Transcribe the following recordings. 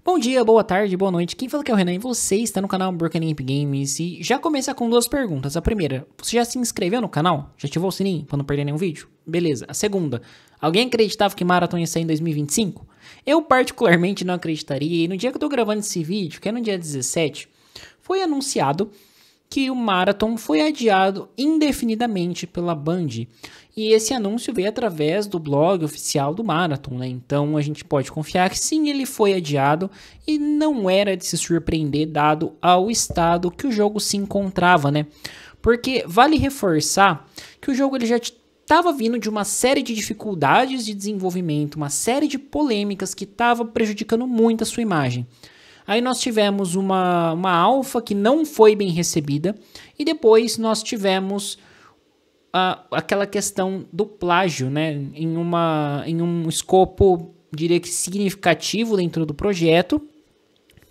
Bom dia, boa tarde, boa noite. Quem fala que é o Renan e você está no canal Broken Imp Games. E já começa com duas perguntas. A primeira, você já se inscreveu no canal? Já ativou o sininho para não perder nenhum vídeo? Beleza. A segunda, alguém acreditava que Marathon ia sair em 2025? Eu particularmente não acreditaria. E no dia que eu tô gravando esse vídeo, que é no dia 17, foi anunciado que o Marathon foi adiado indefinidamente pela Band. E esse anúncio veio através do blog oficial do Marathon, né? Então a gente pode confiar que sim, ele foi adiado e não era de se surpreender dado ao estado que o jogo se encontrava, né? Porque vale reforçar que o jogo ele já estava vindo de uma série de dificuldades de desenvolvimento, uma série de polêmicas que estava prejudicando muito a sua imagem. Aí nós tivemos uma alfa que não foi bem recebida e depois nós tivemos aquela questão do plágio, né, em um escopo, diria que significativo dentro do projeto,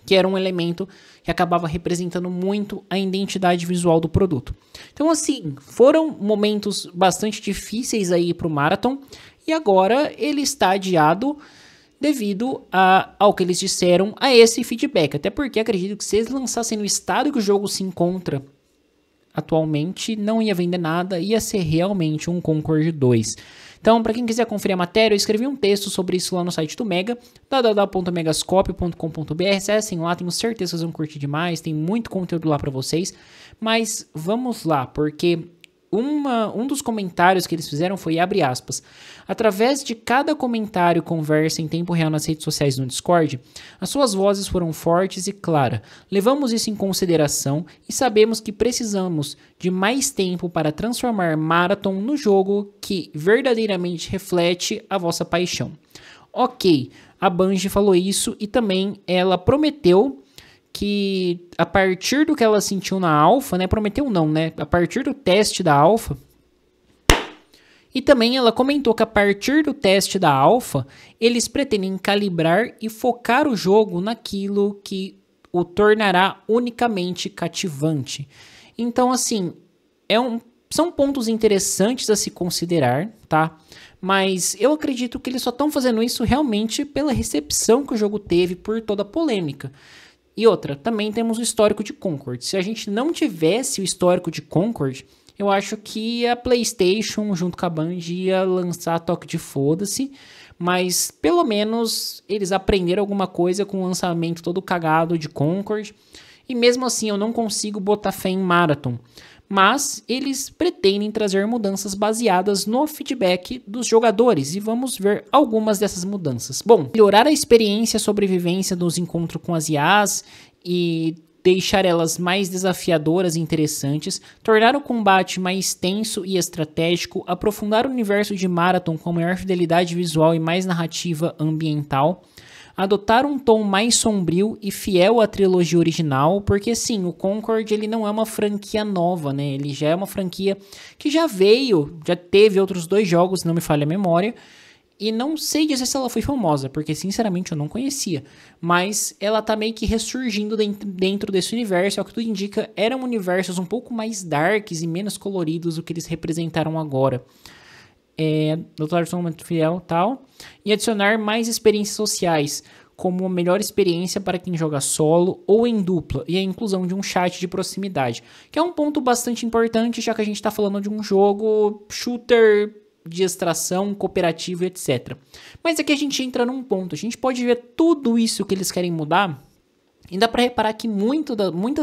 que era um elemento que acabava representando muito a identidade visual do produto. Então, assim, foram momentos bastante difíceis aí para o Marathon e agora ele está adiado devido ao que eles disseram a esse feedback. Até porque acredito que se eles lançassem no estado que o jogo se encontra atualmente, não ia vender nada, ia ser realmente um Concord 2. Então, para quem quiser conferir a matéria, eu escrevi um texto sobre isso lá no site do Mega, www.megascope.com.br. Acessem lá, tenho certeza que vocês vão curtir demais, tem muito conteúdo lá para vocês. Mas vamos lá, porque um dos comentários que eles fizeram foi, abre aspas, através de cada comentário e conversa em tempo real nas redes sociais no Discord, as suas vozes foram fortes e claras. Levamos isso em consideração e sabemos que precisamos de mais tempo para transformar Marathon no jogo que verdadeiramente reflete a vossa paixão. Ok, a Bungie falou isso e também ela prometeu que a partir do que ela sentiu na alfa, né, prometeu não, né, a partir do teste da alfa, e também ela comentou que a partir do teste da alfa, eles pretendem calibrar e focar o jogo naquilo que o tornará unicamente cativante. Então, assim, são pontos interessantes a se considerar, tá? Mas eu acredito que eles só estão fazendo isso realmente pela recepção que o jogo teve por toda a polêmica. E outra, também temos o histórico de Concord. Se a gente não tivesse o histórico de Concord, eu acho que a PlayStation, junto com a Band, ia lançar toque de foda-se. Mas, pelo menos, eles aprenderam alguma coisa com o lançamento todo cagado de Concord. E mesmo assim, eu não consigo botar fé em Marathon. Mas eles pretendem trazer mudanças baseadas no feedback dos jogadores e vamos ver algumas dessas mudanças. Bom, melhorar a experiência e a sobrevivência dos encontros com as IAs e deixar elas mais desafiadoras e interessantes, tornar o combate mais tenso e estratégico, aprofundar o universo de Marathon com maior fidelidade visual e mais narrativa ambiental, adotar um tom mais sombrio e fiel à trilogia original, porque sim, o Concord ele não é uma franquia nova, né? Ele já é uma franquia que já teve outros 2 jogos, se não me falha a memória, e não sei dizer se ela foi famosa, porque sinceramente eu não conhecia, mas ela tá meio que ressurgindo dentro desse universo, ao que tudo indica, eram universos um pouco mais darks e menos coloridos do que eles representaram agora. Doutor muito fiel tal, e adicionar mais experiências sociais, como uma melhor experiência para quem joga solo ou em dupla, e a inclusão de um chat de proximidade, que é um ponto bastante importante, já que a gente está falando de um jogo shooter de extração, cooperativo, etc. Mas aqui a gente entra num ponto, a gente pode ver tudo isso que eles querem mudar, e dá para reparar que muitas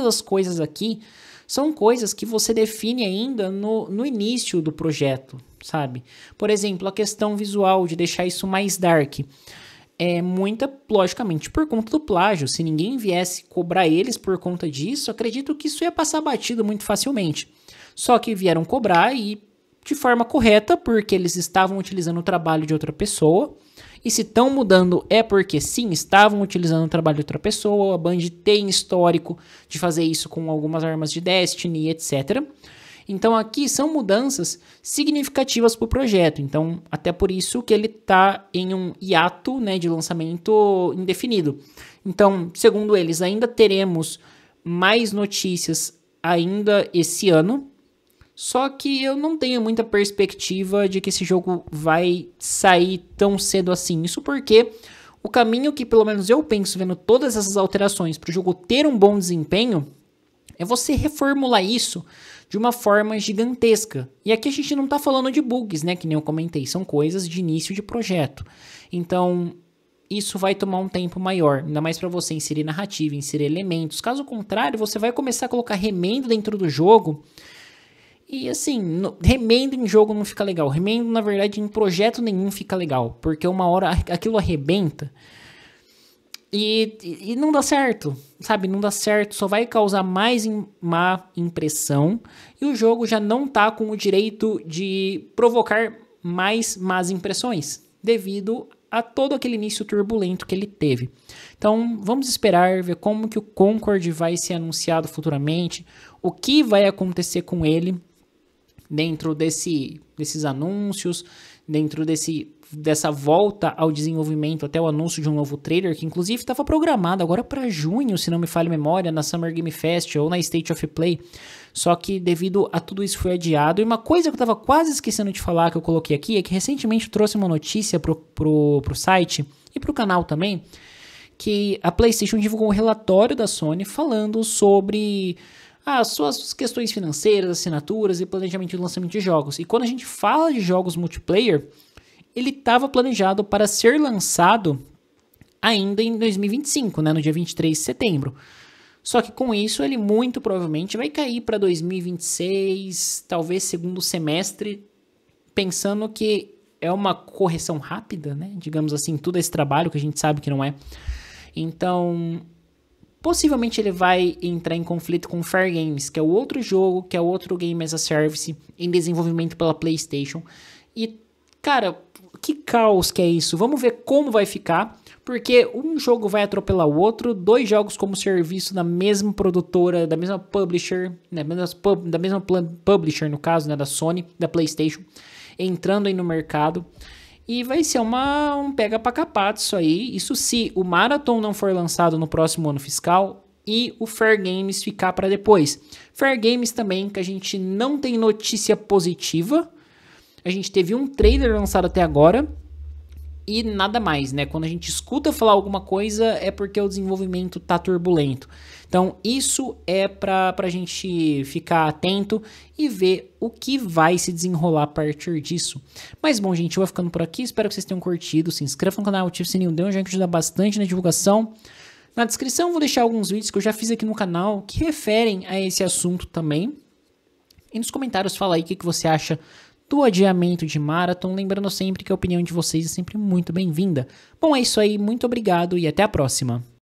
das coisas aqui são coisas que você define ainda no início do projeto, sabe? Por exemplo, a questão visual de deixar isso mais dark. Logicamente, por conta do plágio. Se ninguém viesse cobrar eles por conta disso, acredito que isso ia passar batido muito facilmente. Só que vieram cobrar e de forma correta, porque eles estavam utilizando o trabalho de outra pessoa. E se estão mudando é porque sim, estavam utilizando o trabalho de outra pessoa. A Band tem histórico de fazer isso com algumas armas de Destiny, etc. Então aqui são mudanças significativas para o projeto. Então até por isso que ele está em um hiato, né, de lançamento indefinido. Então, segundo eles, ainda teremos mais notícias ainda esse ano. Só que eu não tenho muita perspectiva de que esse jogo vai sair tão cedo assim. Isso porque O caminho que pelo menos eu penso vendo todas essas alterações para o jogo ter um bom desempenho é você reformular isso de uma forma gigantesca. E aqui a gente não está falando de bugs, né? Que nem eu comentei, são coisas de início de projeto. Então, isso vai tomar um tempo maior, ainda mais para você inserir narrativa, inserir elementos. Caso contrário, você vai começar a colocar remendo dentro do jogo. E assim, remendo em jogo não fica legal. Remendo, na verdade, em projeto nenhum fica legal. Porque uma hora aquilo arrebenta e não dá certo, sabe? Não dá certo, só vai causar mais má impressão. E o jogo já não tá com o direito de provocar mais más impressões, devido a todo aquele início turbulento que ele teve. Então, vamos esperar, ver como que o Concord vai ser anunciado futuramente, o que vai acontecer com ele dentro desses anúncios, dentro dessa volta ao desenvolvimento, até o anúncio de um novo trailer, que inclusive estava programado agora para junho, se não me falha a memória, na Summer Game Fest ou na State of Play, só que devido a tudo isso foi adiado. E uma coisa que eu estava quase esquecendo de falar, que eu coloquei aqui, é que recentemente eu trouxe uma notícia pro site e pro canal também, que a PlayStation divulgou um relatório da Sony falando sobre as suas questões financeiras, assinaturas e planejamento de lançamento de jogos. E quando a gente fala de jogos multiplayer, ele estava planejado para ser lançado ainda em 2025, né, no dia 23 de setembro. Só que com isso ele muito provavelmente vai cair para 2026, talvez segundo semestre, pensando que é uma correção rápida, né? Digamos assim, todo esse trabalho que a gente sabe que não é. Então, possivelmente ele vai entrar em conflito com o Fair Games, que é o outro jogo, que é o outro Game as a Service em desenvolvimento pela PlayStation. E, cara, que caos que é isso? Vamos ver como vai ficar, porque um jogo vai atropelar o outro, dois jogos como serviço da mesma produtora, da mesma publisher, né, da mesma publisher no caso, né, da Sony, da PlayStation, entrando aí no mercado. E vai ser um pega pra capar disso aí. Isso se o Marathon não for lançado no próximo ano fiscal e o Fair Games ficar para depois. Fair Games também, que a gente não tem notícia positiva. A gente teve um trailer lançado até agora e nada mais, né? Quando a gente escuta falar alguma coisa é porque o desenvolvimento tá turbulento. Então isso é pra gente ficar atento e ver o que vai se desenrolar a partir disso. Mas bom, gente, eu vou ficando por aqui. Espero que vocês tenham curtido. Se inscreva no canal, ative o sininho, dê um jeito que ajuda bastante na divulgação. Na descrição eu vou deixar alguns vídeos que eu já fiz aqui no canal que referem a esse assunto também. E nos comentários fala aí o que você acha do adiamento de Marathon, lembrando sempre que a opinião de vocês é sempre muito bem-vinda. Bom, é isso aí, muito obrigado e até a próxima.